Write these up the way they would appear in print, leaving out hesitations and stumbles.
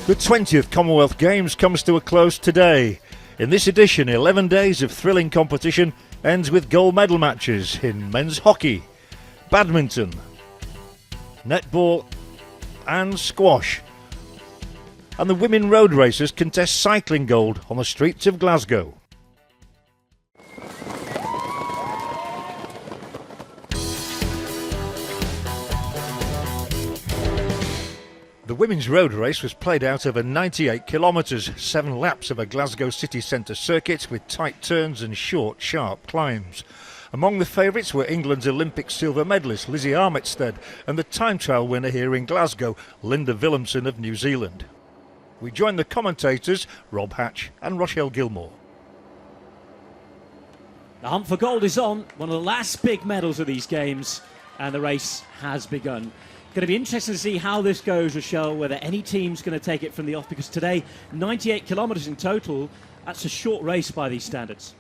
The 20th Commonwealth Games comes to a close today. In this edition, 11 days of thrilling competition ends with gold medal matches in men's hockey, badminton, netball and squash. And the women road racers contest cycling gold on the streets of Glasgow. The women's road race was played out over 98 kilometres, 7 laps of a Glasgow city centre circuit with tight turns and short, sharp climbs. Among the favourites were England's Olympic silver medalist Lizzie Armitstead and the time trial winner here in Glasgow, Linda Willemsen of New Zealand. We join the commentators, Rob Hatch and Rochelle Gilmore. The hunt for gold is on, one of the last big medals of these games, and the race has begun. Going to be interesting to see how this goes, Rochelle, whether any team's going to take it from the off, because today, 98 kilometres in total, that's a short race by these standards.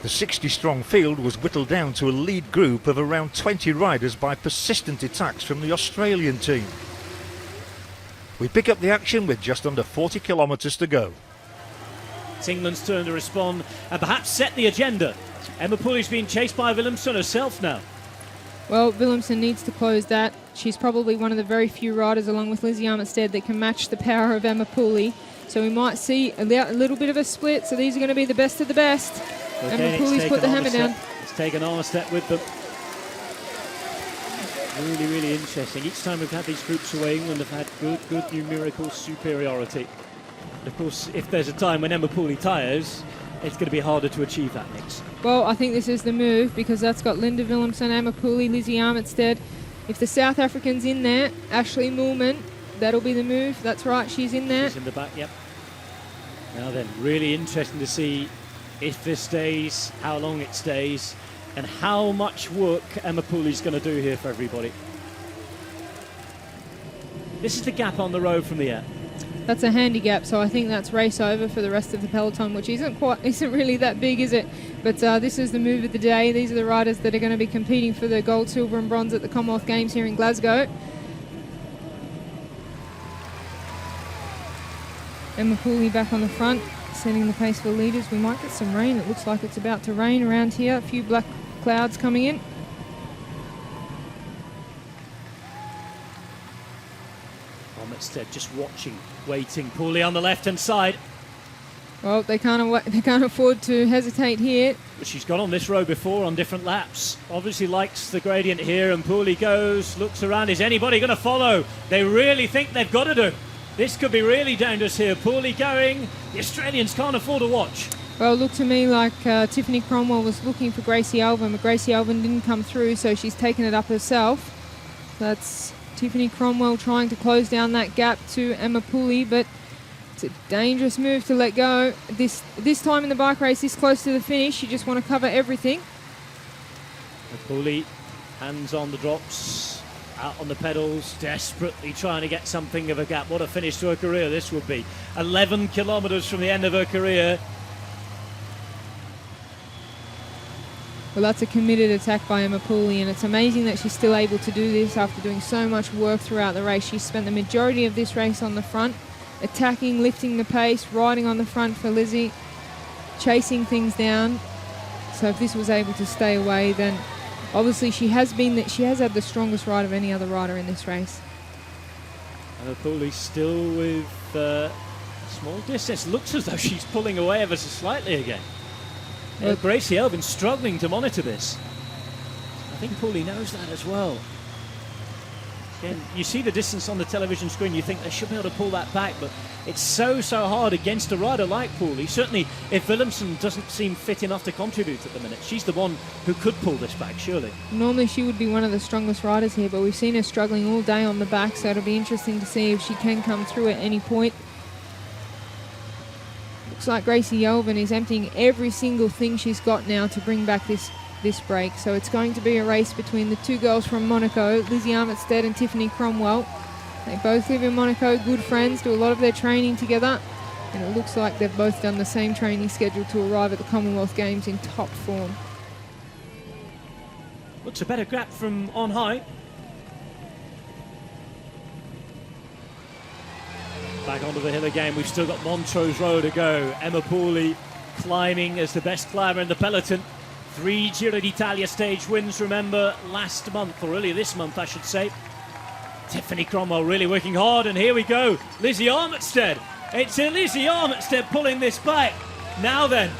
The 60-strong field was whittled down to a lead group of around 20 riders by persistent attacks from the Australian team. We pick up the action with just under 40 kilometres to go. It's England's turn to respond and perhaps set the agenda. Emma Pooley's being chased by Willemsen herself now. Well, Willemsen needs to close that. She's probably one of the very few riders, along with Lizzie Armitstead, that can match the power of Emma Pooley. So we might see a little bit of a split. So these are going to be the best of the best. Okay, Emma Pooley's put the hammer down. It's taken Armitstead with them. Really, really interesting. Each time we've had these groups away, England have had good numerical superiority. Of course, if there's a time when Emma Pooley tires, it's going to be harder to achieve that mix. Well, I think this is the move, because that's got Linda Willemsen, Emma Pooley, Lizzie Armitstead. If the South African's in there, Ashley Moolman, that'll be the move. That's right, she's in there. She's in the back, yep. Now then, really interesting to see if this stays, how long it stays, and how much work Emma Pooley's going to do here for everybody. This is the gap on the road from the air. That's a handy gap, so I think that's race over for the rest of the peloton, which isn't really that big, is it? But this is the move of the day. These are the riders that are going to be competing for the gold, silver and bronze at the Commonwealth Games here in Glasgow. Emma Pooley back on the front, setting the pace for leaders. We might get some rain. It looks like it's about to rain around here. A few black clouds coming in. Armitstead just watching, waiting. Pooley on the left-hand side. Well, they can't afford to hesitate here. But she's gone on this road before on different laps. Obviously likes the gradient here, and Pooley goes, looks around. Is anybody going to follow? They really think they've got to do. This could be really dangerous here. Pooley going. The Australians can't afford to watch. Well, it looked to me like Tiffany Cromwell was looking for Gracie Alvin, but Gracie Alvin didn't come through, so she's taken it up herself. That's Tiffany Cromwell trying to close down that gap to Emma Pooley, but it's a dangerous move to let go. This time in the bike race, this close to the finish, you just want to cover everything. Pooley, hands on the drops, out on the pedals, desperately trying to get something of a gap. What a finish to her career this would be. 11 kilometres from the end of her career. Well, that's a committed attack by Emma Pooley, and it's amazing that she's still able to do this after doing so much work throughout the race. She's spent the majority of this race on the front, attacking, lifting the pace, riding on the front for Lizzie, chasing things down. So if this was able to stay away, then obviously she has had the strongest ride of any other rider in this race. Emma Pooley still with small distance. Looks as though she's pulling away ever so slightly again. Gracie Elvin struggling to monitor this. I think Pooley knows that as well. Again, you see the distance on the television screen, you think they should be able to pull that back, but it's so hard against a rider like Pooley. Certainly, if Willemsen doesn't seem fit enough to contribute at the minute, she's the one who could pull this back, surely. Normally she would be one of the strongest riders here, but we've seen her struggling all day on the back, so it'll be interesting to see if she can come through at any point. Looks like Gracie Elvin is emptying every single thing she's got now to bring back this break. So it's going to be a race between the two girls from Monaco, Lizzie Armitstead and Tiffany Cromwell. They both live in Monaco, good friends, do a lot of their training together. And it looks like they've both done the same training schedule to arrive at the Commonwealth Games in top form. Looks a better gap from on high. Back onto the hill again. We've still got Montrose Road to go. Emma Pooley climbing as the best climber in the peloton. 3 Giro d'Italia stage wins, remember, last month, or earlier this month, I should say. Tiffany Cromwell really working hard, and here we go. Lizzie Armitstead. It's Lizzie Armitstead pulling this back. Now then,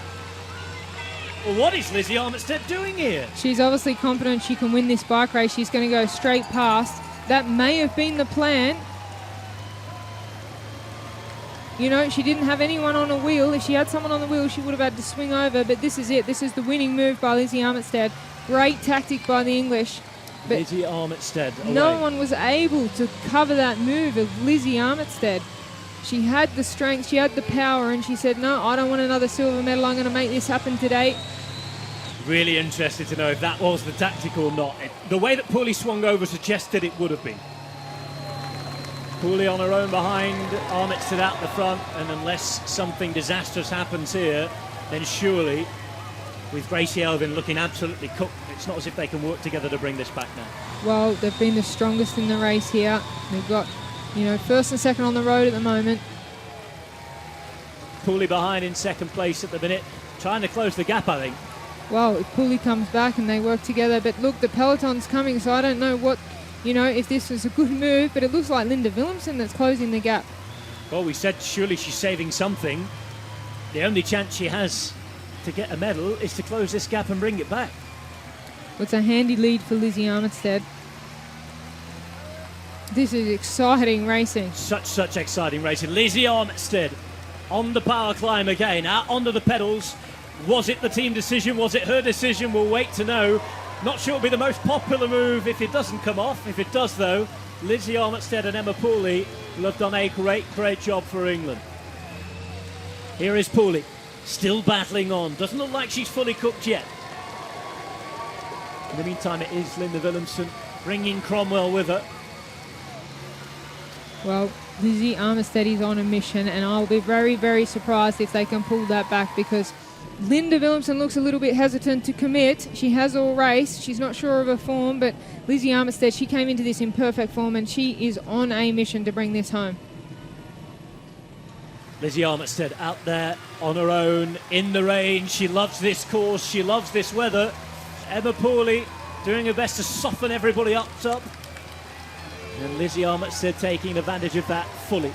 well, what is Lizzie Armitstead doing here? She's obviously confident she can win this bike race. She's going to go straight past. That may have been the plan. You know, she didn't have anyone on a wheel. If she had someone on the wheel, she would have had to swing over. But this is it. This is the winning move by Lizzie Armitstead. Great tactic by the English. But Lizzie Armitstead away. No one was able to cover that move of Lizzie Armitstead. She had the strength, she had the power, and she said, no, I don't want another silver medal. I'm going to make this happen today. Really interested to know if that was the tactic or not. The way that Pooley swung over suggested it would have been. Pooley on her own behind, Armitstead out the front, and unless something disastrous happens here, then surely, with Gracie Elvin looking absolutely cooked, it's not as if they can work together to bring this back now. Well, they've been the strongest in the race here. They've got, you know, first and second on the road at the moment. Pooley behind in second place at the minute, trying to close the gap, I think. Well, if Pooley comes back and they work together, but look, the peloton's coming, so I don't know what, you know, if this was a good move, but it looks like Linda Willemsen that's closing the gap. Well, we said surely she's saving something. The only chance she has to get a medal is to close this gap and bring it back. It's a handy lead for Lizzie Armitstead. This is exciting racing. Such exciting racing. Lizzie Armitstead on the power climb again, out onto the pedals. Was it the team decision? Was it her decision? We'll wait to know. Not sure it'll be the most popular move if it doesn't come off. If it does, though, Lizzie Armitstead and Emma Pooley will have done a great job for England. Here is Pooley, still battling on. Doesn't look like she's fully cooked yet. In the meantime, it is Linda Willemsen bringing Cromwell with her. Well, Lizzie Armitstead is on a mission, and I'll be very surprised if they can pull that back, because Linda Willemsen looks a little bit hesitant to commit. She has all race. She's not sure of her form, but Lizzie Armitstead, she came into this in perfect form, and she is on a mission to bring this home. Lizzie Armitstead out there on her own in the rain. She loves this course. She loves this weather. Emma Pooley doing her best to soften everybody up. And Lizzie Armitstead taking advantage of that fully.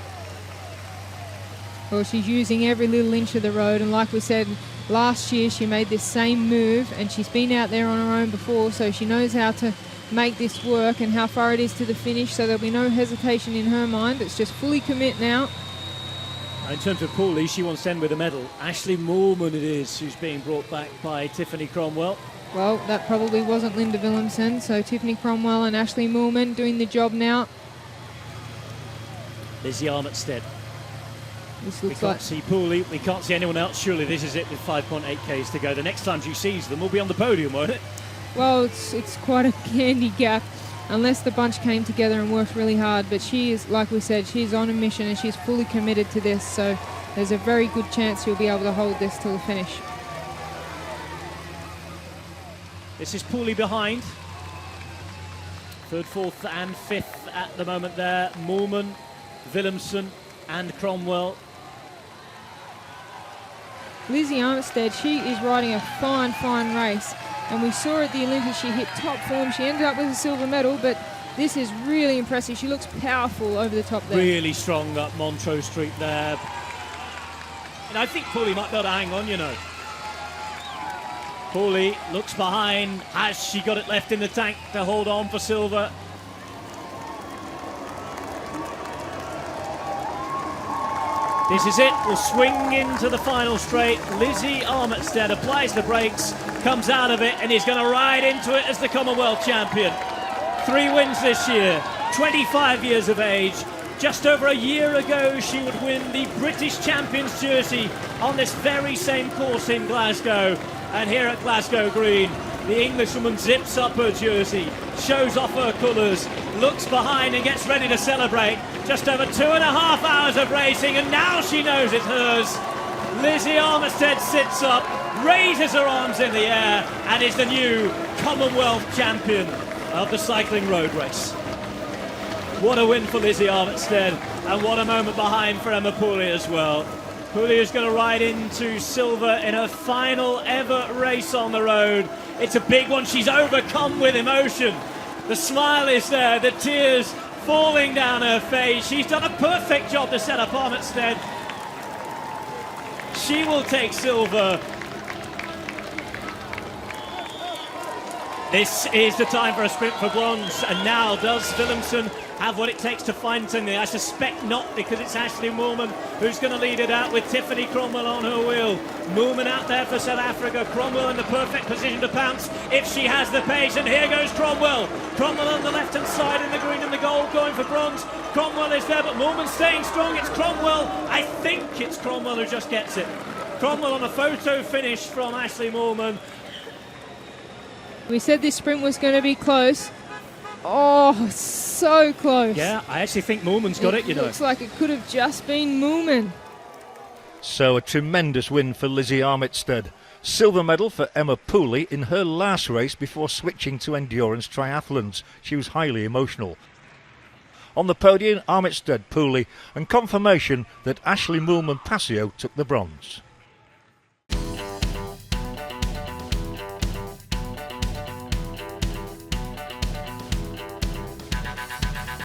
Well, she's using every little inch of the road, and like we said, last year she made this same move, and she's been out there on her own before, so she knows how to make this work and how far it is to the finish, so there'll be no hesitation in her mind. It's just fully commit now. In terms of Pooley, she wants to end with a medal. Ashley Moorman it is who's being brought back by Tiffany Cromwell. Well, that probably wasn't Linda Willemsen, so Tiffany Cromwell and Ashley Moorman doing the job now. Lizzie Armitstead. This We looks can't like see Pooley, we can't see anyone else. Surely this is it with 5.8 Ks to go. The next time she sees them will be on the podium, won't it? well, it's quite a candy gap, unless the bunch came together and worked really hard. But she is, like we said, she's on a mission and she's fully committed to this. So there's a very good chance she'll be able to hold this till the finish. This is Pooley behind. Third, fourth and fifth at the moment there. Moorman, Willemsen and Cromwell. Lizzie Armitstead, she is riding a fine race. And we saw at the Olympics she hit top form. She ended up with a silver medal, but this is really impressive. She looks powerful over the top there. Really strong up Montrose Street there. And I think Pooley might be able to hang on, you know. Pooley looks behind. Has she got it left in the tank to hold on for silver? This is it. We'll swing into the final straight. Lizzie Armitstead applies the brakes, comes out of it, and is going to ride into it as the Commonwealth champion. 3 wins this year, 25 years of age. Just over a year ago, she would win the British Champions jersey on this very same course in Glasgow. And here at Glasgow Green, the Englishwoman zips up her jersey, shows off her colours, looks behind and gets ready to celebrate. Just over 2.5 hours of racing, and now she knows it's hers. Lizzie Armitstead sits up, raises her arms in the air, and is the new Commonwealth champion of the cycling road race. What a win for Lizzie Armitstead, and what a moment behind for Emma Pooley as well. Pooley is going to ride into silver in her final ever race on the road. It's a big one. She's overcome with emotion. The smile is there, the tears falling down her face. She's done a perfect job to set up Armitstead. She will take silver. This is the time for a sprint for bronze, and now does Willemsen have what it takes to find something? I suspect not, because it's Ashley Moolman who's going to lead it out with Tiffany Cromwell on her wheel. Moolman out there for South Africa. Cromwell in the perfect position to pounce if she has the pace, and here goes Cromwell. Cromwell on the left-hand side in the green and the gold going for bronze. Cromwell is there, but Moolman staying strong. It's Cromwell. I think it's Cromwell who just gets it. Cromwell on a photo finish from Ashley Moolman. We said this sprint was going to be close. Oh, so close. Yeah, I actually think Moolman's got it, you know. Looks like it could have just been Moolman. So a tremendous win for Lizzie Armitstead. Silver medal for Emma Pooley in her last race before switching to endurance triathlons. She was highly emotional. On the podium, Armitstead, Pooley, and confirmation that Ashley Moolman-Passio took the bronze.